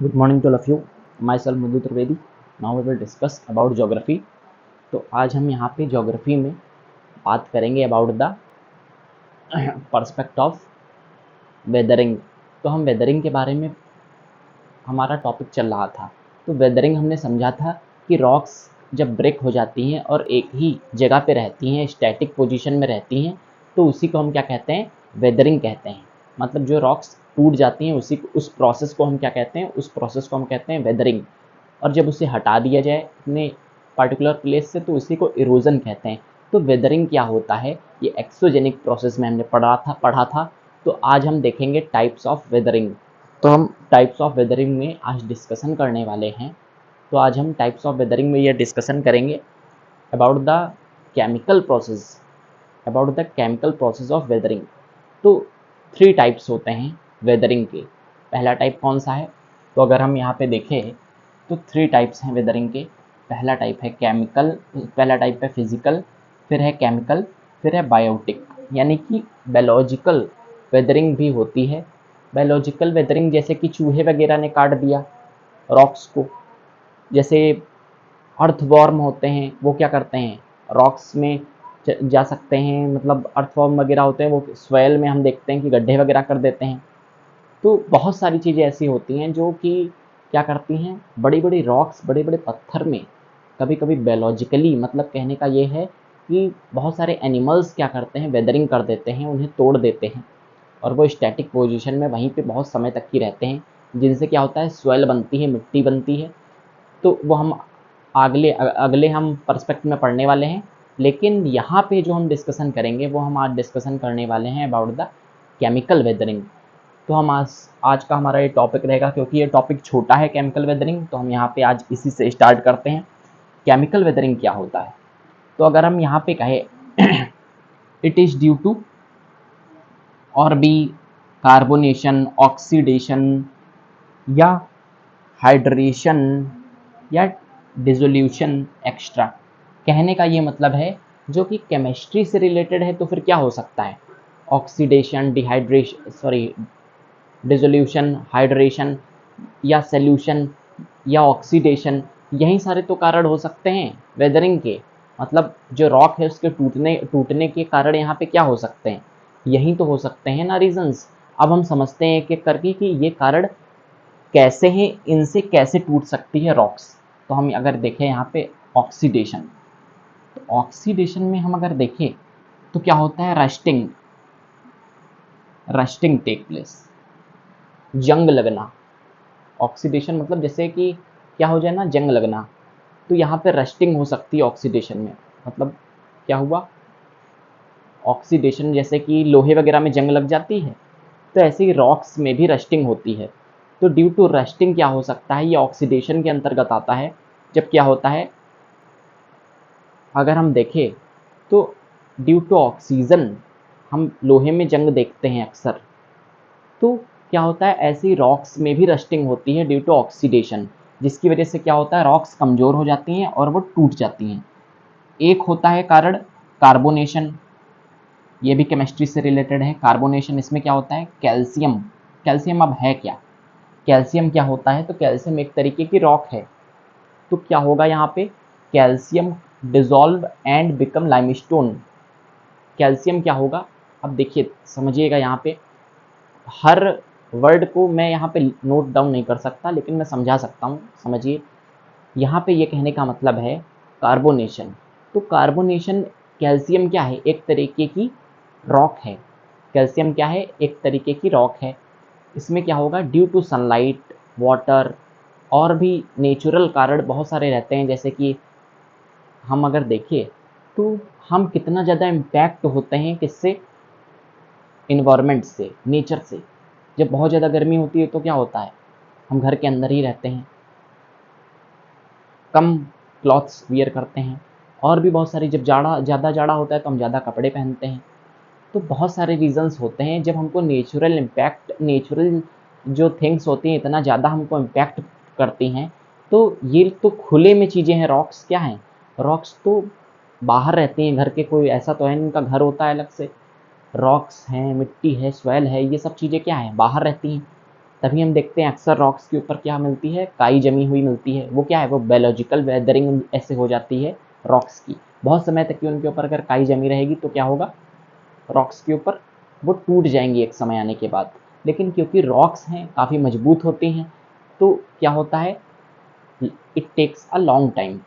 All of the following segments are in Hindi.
Good morning to all of you. Myself Madhu Trivedi. Now we will discuss about geography. तो आज हम यहाँ पे geography में बात करेंगे about the perspective of weathering. तो हम weathering के बारे में हमारा टॉपिक चल रहा था। तो weathering हमने समझा था कि रॉक्स जब ब्रेक हो जाती हैं और एक ही जगह पे रहती हैं, स्टैटिक पोजीशन में रहती हैं, तो उसी को हम क्या कहते हैं, वेदरिंग कहते हैं। मतलब जो रॉक्स टूट जाती हैं उस प्रोसेस को हम क्या कहते हैं, उस प्रोसेस को हम कहते हैं वेदरिंग। और जब उसे हटा दिया जाए अपने पर्टिकुलर प्लेस से तो उसी को इरोजन कहते हैं। तो वेदरिंग क्या होता है, ये एक्सोजेनिक प्रोसेस में हमने पढ़ा था। तो आज हम देखेंगे टाइप्स ऑफ वेदरिंग। तो हम टाइप्स ऑफ वेदरिंग में आज डिस्कशन करने वाले हैं। तो आज हम टाइप्स ऑफ वेदरिंग में ये डिस्कशन करेंगे about the chemical process of weathering. तो 3 टाइप्स होते हैं वेदरिंग के। पहला टाइप कौन सा है, तो अगर हम यहाँ पे देखें तो 3 टाइप्स हैं वेदरिंग के। पहला टाइप है फिजिकल, फिर है केमिकल, फिर है बायोटिक, यानी कि बायोलॉजिकल वेदरिंग भी होती है। बायोलॉजिकल वेदरिंग जैसे कि चूहे वगैरह ने काट दिया रॉक्स को, जैसे अर्थवॉर्म होते हैं, वो क्या करते हैं, रॉक्स में जा सकते हैं। मतलब अर्थवॉर्म वगैरह होते हैं, वो सॉइल में हम देखते हैं कि गड्ढे वगैरह कर देते हैं। तो बहुत सारी चीज़ें ऐसी होती हैं जो कि क्या करती हैं, बड़ी बड़ी रॉक्स, बड़े बड़े पत्थर में कभी कभी बायोलॉजिकली, मतलब कहने का ये है कि बहुत सारे एनिमल्स क्या करते हैं, वेदरिंग कर देते हैं, उन्हें तोड़ देते हैं और वो स्टैटिक पोजीशन में वहीं पे बहुत समय तक की रहते हैं, जिनसे क्या होता है, सॉइल बनती है, मिट्टी बनती है। तो वो हम अगले अगले हम पर्सपेक्ट में पढ़ने वाले हैं। लेकिन यहाँ पे जो हम डिस्कशन करेंगे वो हम आज डिस्कशन करने वाले हैं अबाउट द केमिकल वेदरिंग। तो हम आज का हमारा ये टॉपिक रहेगा, क्योंकि ये टॉपिक छोटा है केमिकल वेदरिंग, तो हम यहाँ पे आज इसी से स्टार्ट करते हैं। केमिकल वेदरिंग क्या होता है, तो अगर हम यहाँ पे कहें इट इज़ ड्यू टू और भी कार्बोनेशन, ऑक्सीडेशन या हाइड्रेशन या डिसोल्यूशन एक्स्ट्रा। कहने का ये मतलब है जो कि केमिस्ट्री से रिलेटेड है, तो फिर क्या हो सकता है, ऑक्सीडेशन, डिसोल्यूशन, हाइड्रेशन या सॉल्यूशन या ऑक्सीडेशन, यही सारे तो कारण हो सकते हैं वेदरिंग के। मतलब जो रॉक है उसके टूटने के कारण यहाँ पे क्या हो सकते हैं, यही तो हो सकते हैं ना रीजंस। अब हम समझते हैं एक एक करके कि ये कारण कैसे हैं, इनसे कैसे टूट सकती है रॉक्स। तो हम अगर देखें यहाँ पे ऑक्सीडेशन, तो ऑक्सीडेशन में हम अगर देखें तो क्या होता है, रस्टिंग टेक प्लेस, जंग लगना। ऑक्सीडेशन मतलब जैसे कि क्या हो जाए ना, जंग लगना। तो यहाँ पे रस्टिंग हो सकती है ऑक्सीडेशन में। मतलब क्या हुआ, ऑक्सीडेशन जैसे कि लोहे वगैरह में जंग लग जाती है, तो ऐसे ही रॉक्स में भी रस्टिंग होती है। तो ड्यू टू रस्टिंग क्या हो सकता है, ये ऑक्सीडेशन के अंतर्गत आता है। जब क्या होता है, अगर हम देखें तो ड्यू टू ऑक्सीजन, हम लोहे में जंग देखते हैं अक्सर। तो क्या होता है, ऐसी रॉक्स में भी रस्टिंग होती है ड्यू टू ऑक्सीडेशन, जिसकी वजह से क्या होता है, रॉक्स कमज़ोर हो जाती हैं और वो टूट जाती हैं। एक होता है कारण कार्बोनेशन, ये भी केमिस्ट्री से रिलेटेड है। कार्बोनेशन, इसमें क्या होता है, कैल्शियम। कैल्शियम अब है क्या, कैल्शियम क्या होता है, तो कैल्शियम एक तरीके की रॉक है। तो क्या होगा यहाँ पे, calcium dissolve and become limestone. Calcium क्या होगा, अब देखिए समझिएगा, यहाँ पे हर वर्ड को मैं यहाँ पे नोट डाउन नहीं कर सकता, लेकिन मैं समझा सकता हूँ, समझिए। यहाँ पे ये कहने का मतलब है कार्बोनेशन। तो कार्बोनेशन, कैल्शियम क्या है, एक तरीके की रॉक है। कैल्शियम क्या है, एक तरीके की रॉक है। इसमें क्या होगा, ड्यू टू सनलाइट, वाटर और भी नेचुरल कारण बहुत सारे रहते हैं। जैसे कि हम अगर देखें तो हम कितना ज़्यादा इम्पैक्ट होते हैं किससे, इन्वायरमेंट से, नेचर से। जब बहुत ज़्यादा गर्मी होती है तो क्या होता है, हम घर के अंदर ही रहते हैं, कम क्लॉथ्स वियर करते हैं। और भी बहुत सारी, जब ज़्यादा जाड़ा होता है तो हम ज़्यादा कपड़े पहनते हैं। तो बहुत सारे रीज़न्स होते हैं, जब हमको नेचुरल जो थिंग्स होती हैं इतना ज़्यादा हमको इम्पैक्ट करती हैं। तो ये तो खुले में चीज़ें हैं। रॉक्स क्या हैं, रॉक्स तो बाहर रहती हैं घर के, कोई ऐसा तो है नहीं उनका घर होता है अलग से। रॉक्स हैं, मिट्टी है, सॉइल है, ये सब चीज़ें क्या हैं, बाहर रहती हैं। तभी हम देखते हैं अक्सर रॉक्स के ऊपर क्या मिलती है, काई जमी हुई मिलती है। वो क्या है, वो बायोलॉजिकल वेदरिंग ऐसे हो जाती है रॉक्स की। बहुत समय तक की उनके ऊपर अगर काई जमी रहेगी तो क्या होगा, रॉक्स के ऊपर वो टूट जाएंगी एक समय आने के बाद। लेकिन क्योंकि रॉक्स हैं, काफ़ी मजबूत होती हैं, तो क्या होता है, it takes a long time,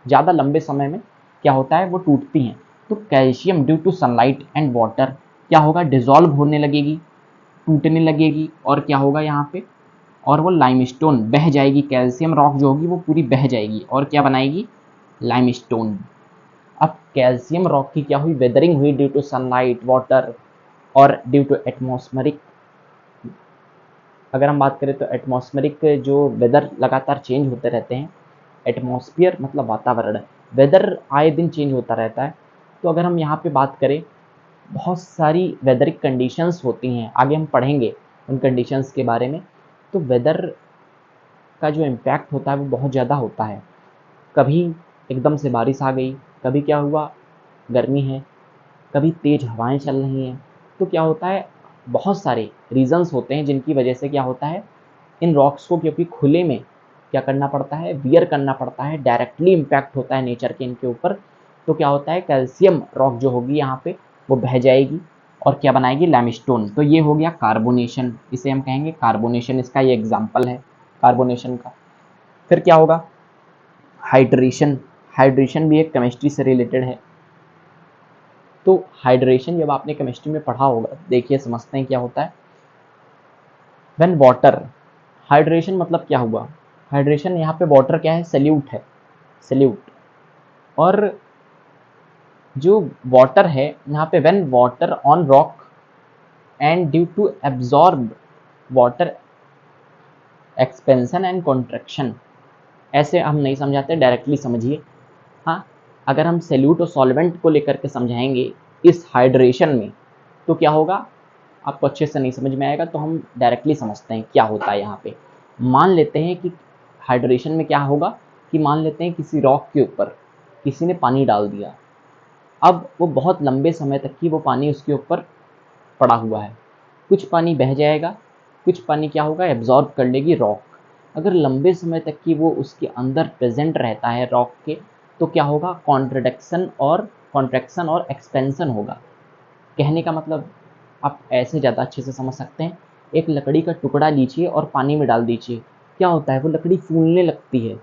ज़्यादा लंबे समय में क्या होता है वो टूटती हैं। तो calcium due to sunlight and water क्या होगा, डिजॉल्व होने लगेगी, टूटने लगेगी, और क्या होगा यहाँ पे, और वो लाइमस्टोन बह जाएगी। कैल्शियम रॉक जो होगी वो पूरी बह जाएगी और क्या बनाएगी, लाइमस्टोन। अब कैल्शियम रॉक की क्या हुई, वेदरिंग हुई ड्यू टू सनलाइट, वाटर और ड्यू टू एटमॉस्फेरिक। अगर हम बात करें तो एटमॉस्फेरिक जो वेदर लगातार चेंज होते रहते हैं, एटमॉस्फेयर मतलब वातावरण, वेदर आए दिन चेंज होता रहता है। तो अगर हम यहाँ पे बात करें, बहुत सारी वेदरिक कंडीशंस होती हैं, आगे हम पढ़ेंगे उन कंडीशंस के बारे में। तो वेदर का जो इम्पैक्ट होता है वो बहुत ज़्यादा होता है। कभी एकदम से बारिश आ गई, कभी क्या हुआ, गर्मी है, कभी तेज़ हवाएं चल रही हैं। तो क्या होता है, बहुत सारे रीजंस होते हैं जिनकी वजह से क्या होता है, इन रॉक्स को क्योंकि खुले में क्या करना पड़ता है, वियर करना पड़ता है, डायरेक्टली इम्पैक्ट होता है नेचर के इनके ऊपर। तो क्या होता है, कैल्शियम रॉक जो होगी यहाँ पे वो बह जाएगी और क्या बनाएगी, लैमस्टोन। तो ये हो गया कार्बोनेशन, इसे हम कहेंगे कार्बोनेशन, इसका ये एग्जाम्पल है कार्बोनेशन का। फिर क्या होगा, हाइड्रेशन। हाइड्रेशन भी एक केमिस्ट्री से रिलेटेड है। तो हाइड्रेशन जब आपने केमिस्ट्री में पढ़ा होगा, देखिए समझते हैं क्या होता है। व्हेन वाटर, हाइड्रेशन मतलब क्या हुआ, हाइड्रेशन यहाँ पे वाटर क्या है, सल्यूट है, सल्यूट। और जो वाटर है यहाँ पे, when water on rock and due to absorb water expansion and contraction, ऐसे हम नहीं समझाते, डायरेक्टली समझिए। हाँ, अगर हम सल्यूट और सॉल्वेंट को लेकर के समझाएंगे इस हाइड्रेशन में तो क्या होगा, आपको अच्छे से नहीं समझ में आएगा। तो हम डायरेक्टली समझते हैं क्या होता है यहाँ पे। मान लेते हैं कि हाइड्रेशन में क्या होगा, कि मान लेते हैं किसी रॉक के ऊपर किसी ने पानी डाल दिया। अब वो बहुत लंबे समय तक की वो पानी उसके ऊपर पड़ा हुआ है। कुछ पानी बह जाएगा, कुछ पानी क्या होगा, एब्जॉर्ब कर लेगी रॉक। अगर लंबे समय तक की वो उसके अंदर प्रेजेंट रहता है रॉक के, तो क्या होगा, कॉन्ट्रैक्शन और एक्सपेंशन होगा। कहने का मतलब आप ऐसे ज़्यादा अच्छे से समझ सकते हैं, एक लकड़ी का टुकड़ा लीजिए और पानी में डाल दीजिए, क्या होता है, वो लकड़ी फूलने लगती है।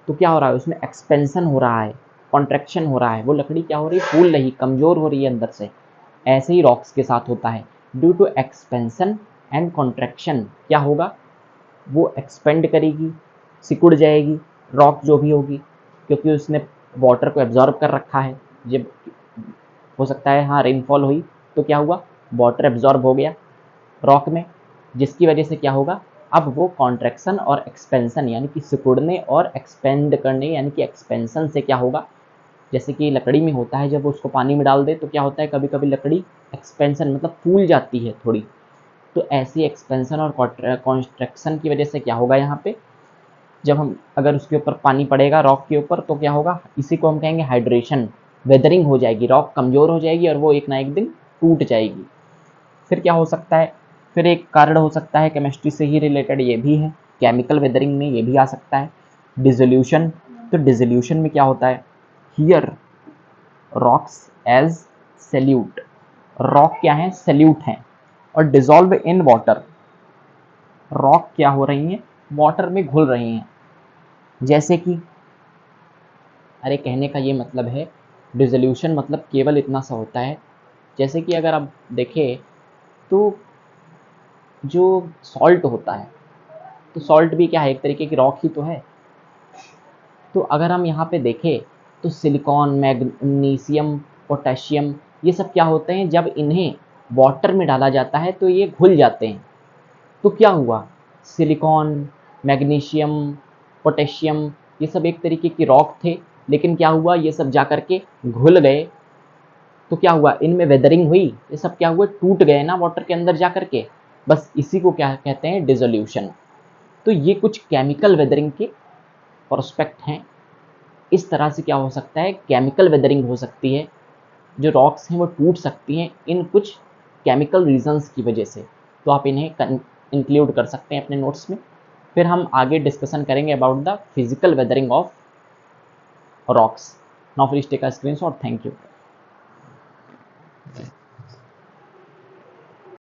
तो क्या हो रहा है, उसमें एक्सपेंशन हो रहा है, कॉन्ट्रैक्शन हो रहा है, वो लकड़ी क्या हो रही है, फूल रही, कमज़ोर हो रही है अंदर से। ऐसे ही रॉक्स के साथ होता है, due to expansion and contraction क्या होगा, वो एक्सपेंड करेगी, सिकुड़ जाएगी रॉक जो भी होगी, क्योंकि उसने वाटर को एब्जॉर्ब कर रखा है। जब हो सकता है हाँ रेनफॉल हुई तो क्या हुआ, वाटर एब्जॉर्ब हो गया रॉक में, जिसकी वजह से क्या होगा, अब वो कॉन्ट्रैक्शन और एक्सपेंशन यानी कि सिकुड़ने और एक्सपेंड करने यानी कि एक्सपेंशन से क्या होगा, जैसे कि लकड़ी में होता है, जब उसको पानी में डाल दे तो क्या होता है, कभी कभी लकड़ी एक्सपेंशन मतलब फूल जाती है थोड़ी। तो ऐसी एक्सपेंशन और कॉन्ट्रैक्शन की वजह से क्या होगा यहाँ पे, जब हम अगर उसके ऊपर पानी पड़ेगा रॉक के ऊपर तो क्या होगा, इसी को हम कहेंगे हाइड्रेशन। वेदरिंग हो जाएगी, रॉक कमज़ोर हो जाएगी और वो एक ना एक दिन टूट जाएगी। फिर क्या हो सकता है, फिर एक कारण हो सकता है केमिस्ट्री से ही रिलेटेड, ये भी है, केमिकल वेदरिंग में ये भी आ सकता है, डिसोल्यूशन। तो डिसोल्यूशन में क्या होता है, here rocks as solute, rock क्या है, सल्यूट हैं, और डिजॉल्व इन वाटर, रॉक क्या हो रही हैं, वाटर में घुल रही हैं। जैसे कि, अरे कहने का ये मतलब है, डिसोल्यूशन मतलब केवल इतना सा होता है, जैसे कि अगर आप देखें तो जो सॉल्ट होता है, तो सॉल्ट भी क्या है, एक तरीके की रॉक ही तो है। तो अगर हम यहाँ पे देखें तो सिलिकॉन, मैग्नीशियम, पोटेशियम, ये सब क्या होते हैं, जब इन्हें वाटर में डाला जाता है तो ये घुल जाते हैं। तो क्या हुआ, सिलिकॉन, मैग्नीशियम, पोटेशियम, ये सब एक तरीके की रॉक थे, लेकिन क्या हुआ, ये सब जा कर के घुल गए। तो क्या हुआ, इनमें वेदरिंग हुई, ये सब क्या हुआ, टूट गए ना वाटर के अंदर जा कर के। बस इसी को क्या कहते हैं, डिसोल्यूशन। तो ये कुछ केमिकल वेदरिंग के प्रोस्पेक्ट हैं। इस तरह से क्या हो सकता है, केमिकल वेदरिंग हो सकती है, जो रॉक्स हैं वो टूट सकती हैं इन कुछ केमिकल रीजंस की वजह से। तो आप इन्हें इंक्लूड कर सकते हैं अपने नोट्स में। फिर हम आगे डिस्कशन करेंगे about the physical weathering of rocks. Now please take a screenshot. Thank you.